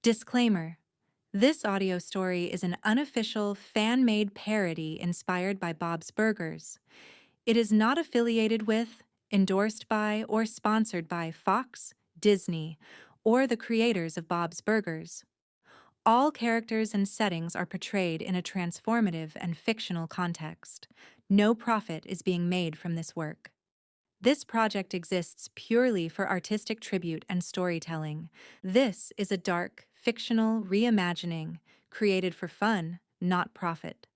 Disclaimer: this audio story is an unofficial, fan-made parody inspired by Bob's Burgers. It is not affiliated with, endorsed by, or sponsored by Fox, Disney, or the creators of Bob's Burgers. All characters and settings are portrayed in a transformative and fictional context. No profit is being made from this work. This project exists purely for artistic tribute and storytelling. This is a dark, fictional reimagining created for fun, not profit.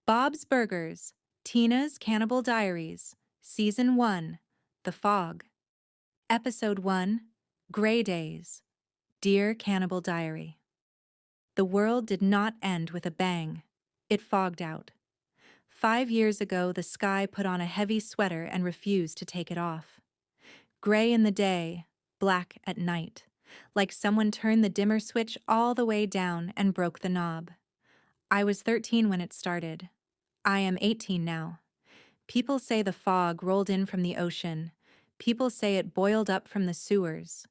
Bob's Burgers, Tina's Cannibal Diaries, Season 1, The Fog. Episode 1, Gray Days. Dear Cannibal Diary. The world did not end with a bang. It fogged out. 5 years ago, the sky put on a heavy sweater and refused to take it off. Gray in the day, black at night, like someone turned the dimmer switch all the way down and broke the knob. I was 13 when it started. I am 18 now. People say the fog rolled in from the ocean. People say it boiled up from the sewers.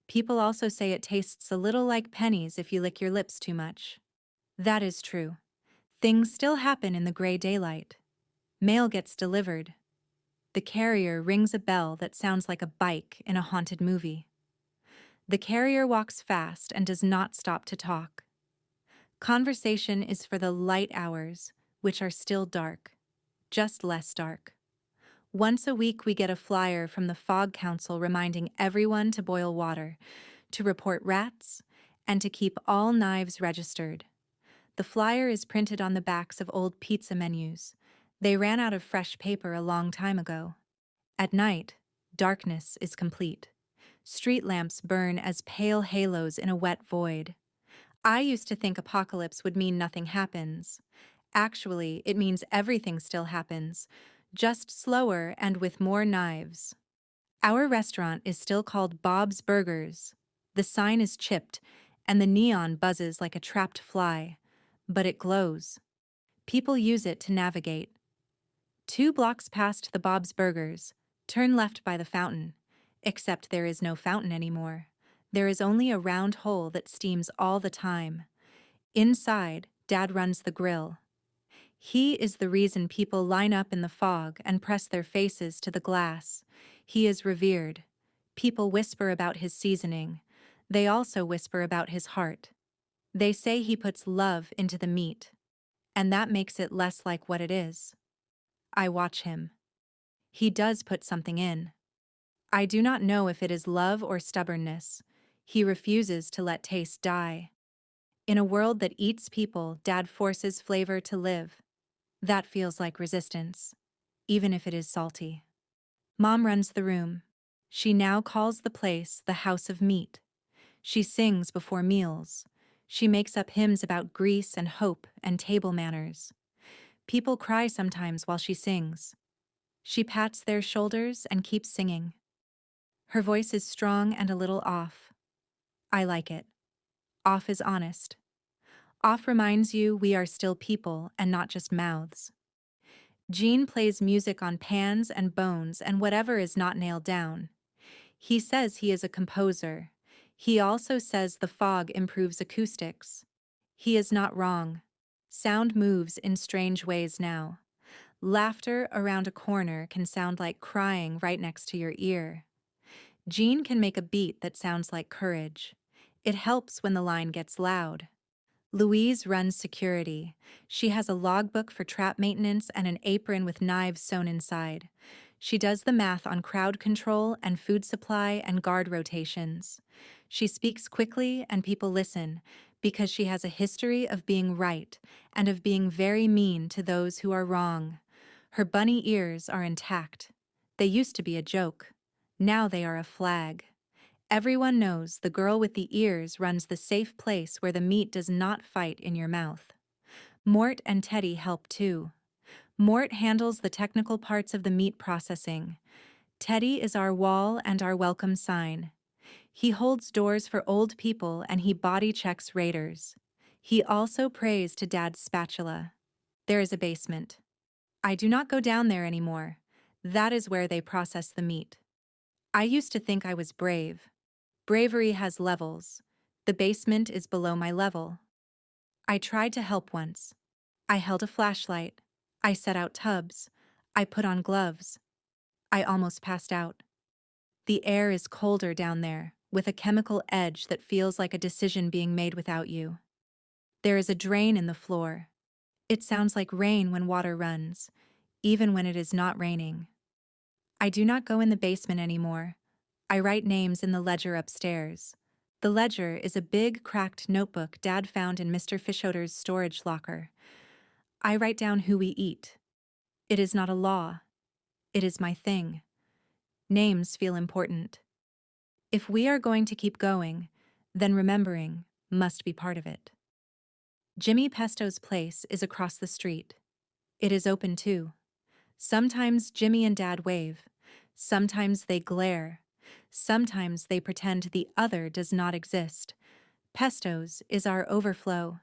People also say it tastes a little like pennies if you lick your lips too much. That is true. Things still happen in the gray daylight. Mail gets delivered. The carrier rings a bell that sounds like a bike in a haunted movie. The carrier walks fast and does not stop to talk. Conversation is for the light hours, which are still dark, just less dark. Once a week we get a flyer from the Fog Council reminding everyone to boil water, to report rats, and to keep all knives registered. The flyer is printed on the backs of old pizza menus. They ran out of fresh paper a long time ago. At night, darkness is complete. Street lamps burn as pale halos in a wet void. I used to think apocalypse would mean nothing happens. Actually, it means everything still happens, just slower and with more knives. Our restaurant is still called Bob's Burgers. The sign is chipped, and the neon buzzes like a trapped fly, but it glows. People use it to navigate. 2 blocks past the Bob's Burgers, turn left by the fountain, except there is no fountain anymore. There is only a round hole that steams all the time. Inside, Dad runs the grill. He is the reason people line up in the fog and press their faces to the glass. He is revered. People whisper about his seasoning. They also whisper about his heart. They say he puts love into the meat, and that makes it less like what it is. I watch him. He does put something in. I do not know if it is love or stubbornness. He refuses to let taste die. In a world that eats people, Dad forces flavor to live. That feels like resistance, even if it is salty. Mom runs the room. She now calls the place the House of Meat. She sings before meals. She makes up hymns about grease and hope and table manners. People cry sometimes while she sings. She pats their shoulders and keeps singing. Her voice is strong and a little off. I like it. Off is honest. Off reminds you we are still people and not just mouths. Gene plays music on pans and bones and whatever is not nailed down. He says he is a composer. He also says the fog improves acoustics. He is not wrong. Sound moves in strange ways now. Laughter around a corner can sound like crying right next to your ear. Gene can make a beat that sounds like courage. It helps when the line gets loud. Louise runs security. She has a logbook for trap maintenance and an apron with knives sewn inside. She does the math on crowd control and food supply and guard rotations. She speaks quickly and people listen because she has a history of being right and of being very mean to those who are wrong. Her bunny ears are intact. They used to be a joke. Now they are a flag. Everyone knows the girl with the ears runs the safe place where the meat does not fight in your mouth. Mort and Teddy help too. Mort handles the technical parts of the meat processing. Teddy is our wall and our welcome sign. He holds doors for old people and he body checks raiders. He also prays to Dad's spatula. There is a basement. I do not go down there anymore. That is where they process the meat. I used to think I was brave. Bravery has levels. The basement is below my level. I tried to help once. I held a flashlight. I set out tubs. I put on gloves. I almost passed out. The air is colder down there, with a chemical edge that feels like a decision being made without you. There is a drain in the floor. It sounds like rain when water runs, even when it is not raining. I do not go in the basement anymore. I write names in the ledger upstairs. The ledger is a big, cracked notebook Dad found in Mr. Fischoder's storage locker. I write down who we eat. It is not a law. It is my thing. Names feel important. If we are going to keep going, then remembering must be part of it. Jimmy Pesto's place is across the street. It is open too. Sometimes Jimmy and Dad wave. Sometimes they glare. Sometimes they pretend the other does not exist. Pesto's is our overflow.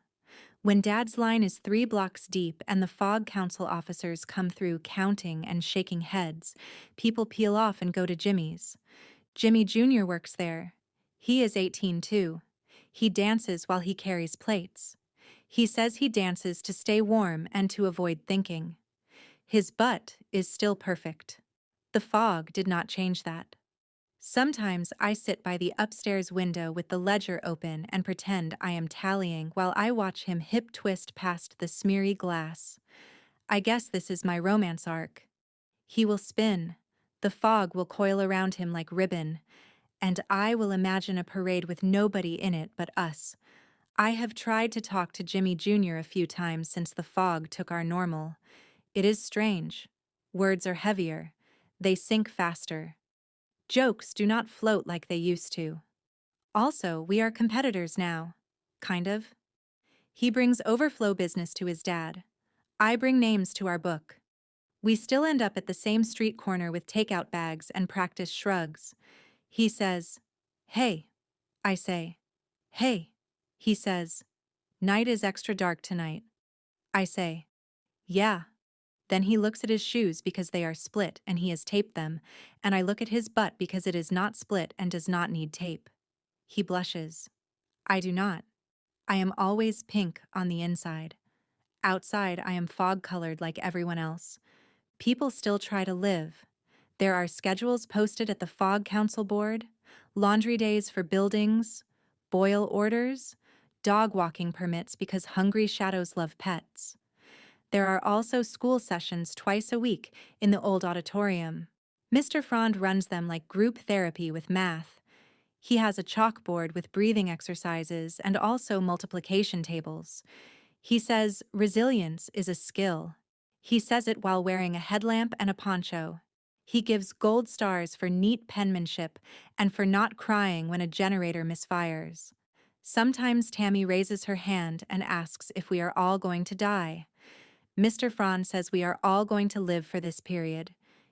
When Dad's line is 3 blocks deep and the fog council officers come through counting and shaking heads, people peel off and go to Jimmy's. Jimmy Jr. works there. He is 18 too. He dances while he carries plates. He says he dances to stay warm and to avoid thinking. His butt is still perfect. The fog did not change that. Sometimes I sit by the upstairs window with the ledger open and pretend I am tallying while I watch him hip twist past the smeary glass. I guess this is my romance arc. He will spin. The fog will coil around him like ribbon, and I will imagine a parade with nobody in it but us. I have tried to talk to Jimmy Jr. a few times since the fog took our normal. It is strange. Words are heavier. They sink faster. Jokes do not float like they used to. Also, we are competitors now. Kind of. He brings overflow business to his dad. I bring names to our book. We still end up at the same street corner with takeout bags and practice shrugs. He says, "Hey." I say, "Hey." He says, "Night is extra dark tonight." I say, "Yeah." Then he looks at his shoes because they are split and he has taped them, and I look at his butt because it is not split and does not need tape. He blushes. I do not. I am always pink on the inside. Outside, I am fog-colored like everyone else. People still try to live. There are schedules posted at the Fog Council board, laundry days for buildings, boil orders, dog walking permits because hungry shadows love pets. There are also school sessions twice a week in the old auditorium. Mr. Frond runs them like group therapy with math. He has a chalkboard with breathing exercises and also multiplication tables. He says resilience is a skill. He says it while wearing a headlamp and a poncho. He gives gold stars for neat penmanship and for not crying when a generator misfires. Sometimes Tammy raises her hand and asks if we are all going to die. Mr. Frond says we are all going to live for this period.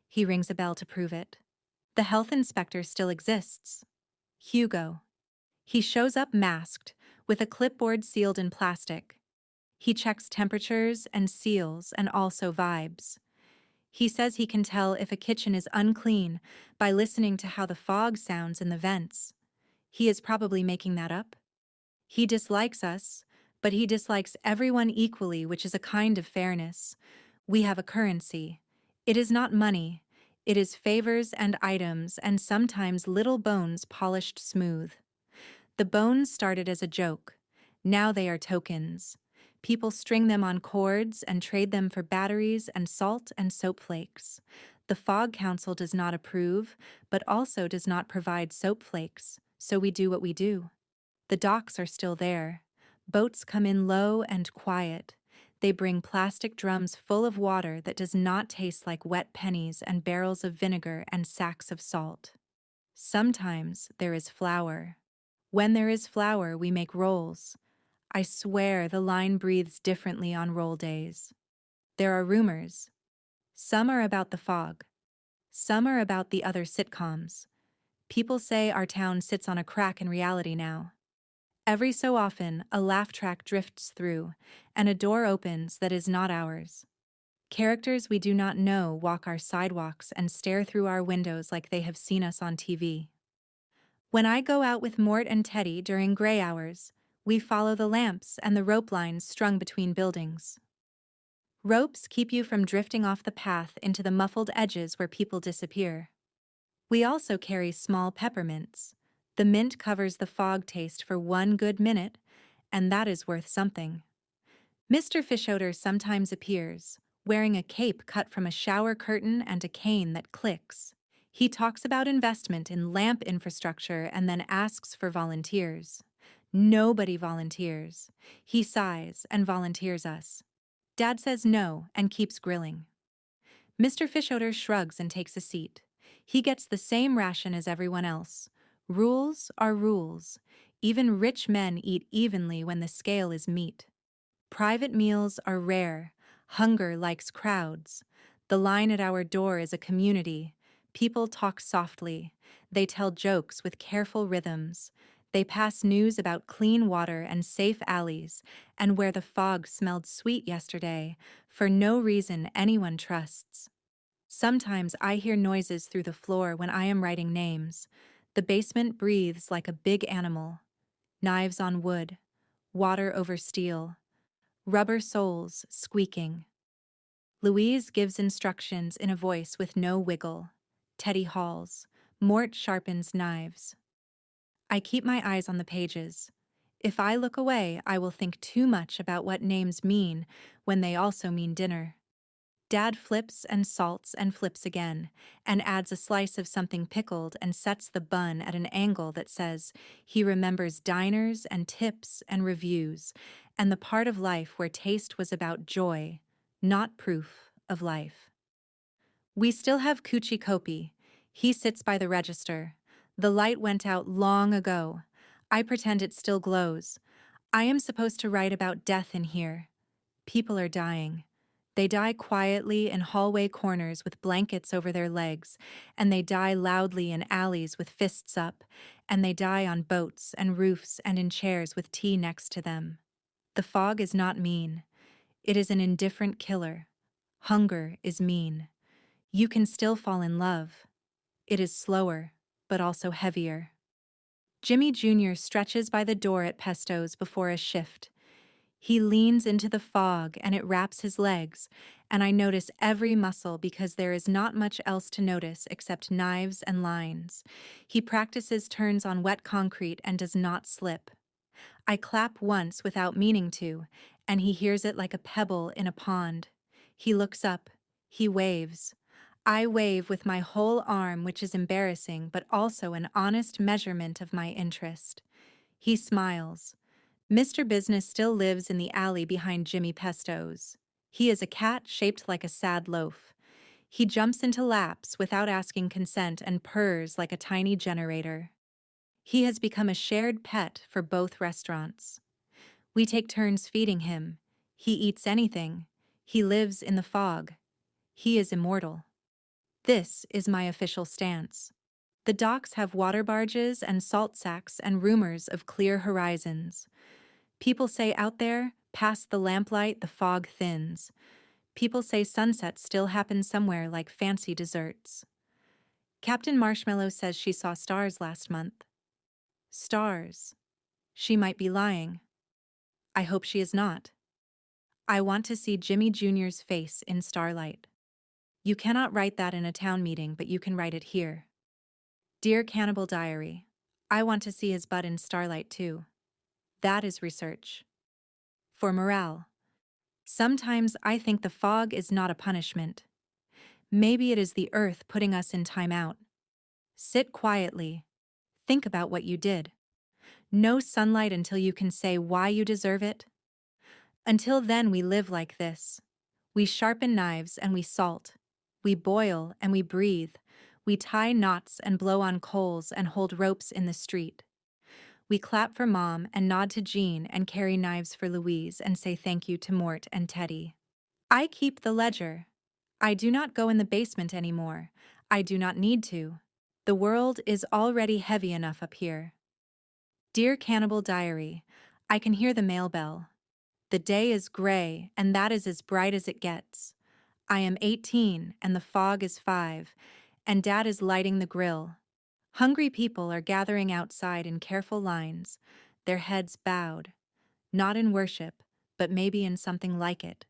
He rings a bell to prove it. The health inspector still exists. Hugo. He shows up masked, with a clipboard sealed in plastic. He checks temperatures and seals and also vibes. He says he can tell if a kitchen is unclean by listening to how the fog sounds in the vents. He is probably making that up. He dislikes us, but he dislikes everyone equally, which is a kind of fairness. We have a currency. It is not money. It is favors and items and sometimes little bones polished smooth. The bones started as a joke. Now they are tokens. People string them on cords and trade them for batteries and salt and soap flakes. The Fog Council does not approve, but also does not provide soap flakes, so we do what we do. The docks are still there. Boats come in low and quiet. They bring plastic drums full of water that does not taste like wet pennies and barrels of vinegar and sacks of salt. Sometimes there is flour. When there is flour, we make rolls. I swear the line breathes differently on roll days. There are rumors. Some are about the fog. Some are about the other sitcoms. People say our town sits on a crack in reality now. Every so often, a laugh track drifts through, and a door opens that is not ours. Characters we do not know walk our sidewalks and stare through our windows like they have seen us on TV. When I go out with Mort and Teddy during gray hours, we follow the lamps and the rope lines strung between buildings. Ropes keep you from drifting off the path into the muffled edges where people disappear. We also carry small peppermints. The mint covers the fog taste for 1 good minute, and that is worth something. Mr. Fishoder sometimes appears, wearing a cape cut from a shower curtain and a cane that clicks. He talks about investment in lamp infrastructure and then asks for volunteers. Nobody volunteers. He sighs and volunteers us. Dad says no and keeps grilling. Mr. Fishoder shrugs and takes a seat. He gets the same ration as everyone else. Rules are rules. Even rich men eat evenly when the scale is meat. Private meals are rare. Hunger likes crowds. The line at our door is a community. People talk softly. They tell jokes with careful rhythms. They pass news about clean water and safe alleys, and where the fog smelled sweet yesterday, for no reason anyone trusts. Sometimes I hear noises through the floor when I am writing names. The basement breathes like a big animal. Knives on wood, water over steel, rubber soles squeaking. Louise gives instructions in a voice with no wiggle. Teddy hauls. Mort sharpens knives. I keep my eyes on the pages. If I look away, I will think too much about what names mean when they also mean dinner. Dad flips and salts and flips again, and adds a slice of something pickled and sets the bun at an angle that says he remembers diners and tips and reviews, and the part of life where taste was about joy, not proof of life. We still have Coochie Kopi. He sits by the register. The light went out long ago. I pretend it still glows. I am supposed to write about death in here. People are dying. They die quietly in hallway corners with blankets over their legs, and they die loudly in alleys with fists up, and they die on boats and roofs and in chairs with tea next to them. The fog is not mean. It is an indifferent killer. Hunger is mean. You can still fall in love. It is slower, but also heavier. Jimmy Jr. stretches by the door at Pesto's before a shift. He leans into the fog and it wraps his legs, and I notice every muscle because there is not much else to notice except knives and lines. He practices turns on wet concrete and does not slip. I clap once without meaning to, and he hears it like a pebble in a pond. He looks up. He waves. I wave with my whole arm, which is embarrassing, but also an honest measurement of my interest. He smiles. Mr. Business still lives in the alley behind Jimmy Pesto's. He is a cat shaped like a sad loaf. He jumps into laps without asking consent and purrs like a tiny generator. He has become a shared pet for both restaurants. We take turns feeding him. He eats anything. He lives in the fog. He is immortal. This is my official stance. The docks have water barges and salt sacks and rumors of clear horizons. People say out there, past the lamplight, the fog thins. People say sunsets still happen somewhere like fancy desserts. Captain Marshmallow says she saw stars last month. Stars. She might be lying. I hope she is not. I want to see Jimmy Jr.'s face in starlight. You cannot write that in a town meeting, but you can write it here. Dear Cannibal Diary, I want to see his butt in starlight too. That is research. For morale. Sometimes I think the fog is not a punishment. Maybe it is the earth putting us in timeout. Sit quietly. Think about what you did. No sunlight until you can say why you deserve it. Until then, we live like this. We sharpen knives and we salt. We boil and we breathe. We tie knots and blow on coals and hold ropes in the street. We clap for Mom and nod to Jean and carry knives for Louise and say thank you to Mort and Teddy. I keep the ledger. I do not go in the basement anymore. I do not need to. The world is already heavy enough up here. Dear Cannibal Diary, I can hear the mail bell. The day is gray, and that is as bright as it gets. I am 18, and the fog is 5, and Dad is lighting the grill. Hungry people are gathering outside in careful lines, their heads bowed, not in worship, but maybe in something like it.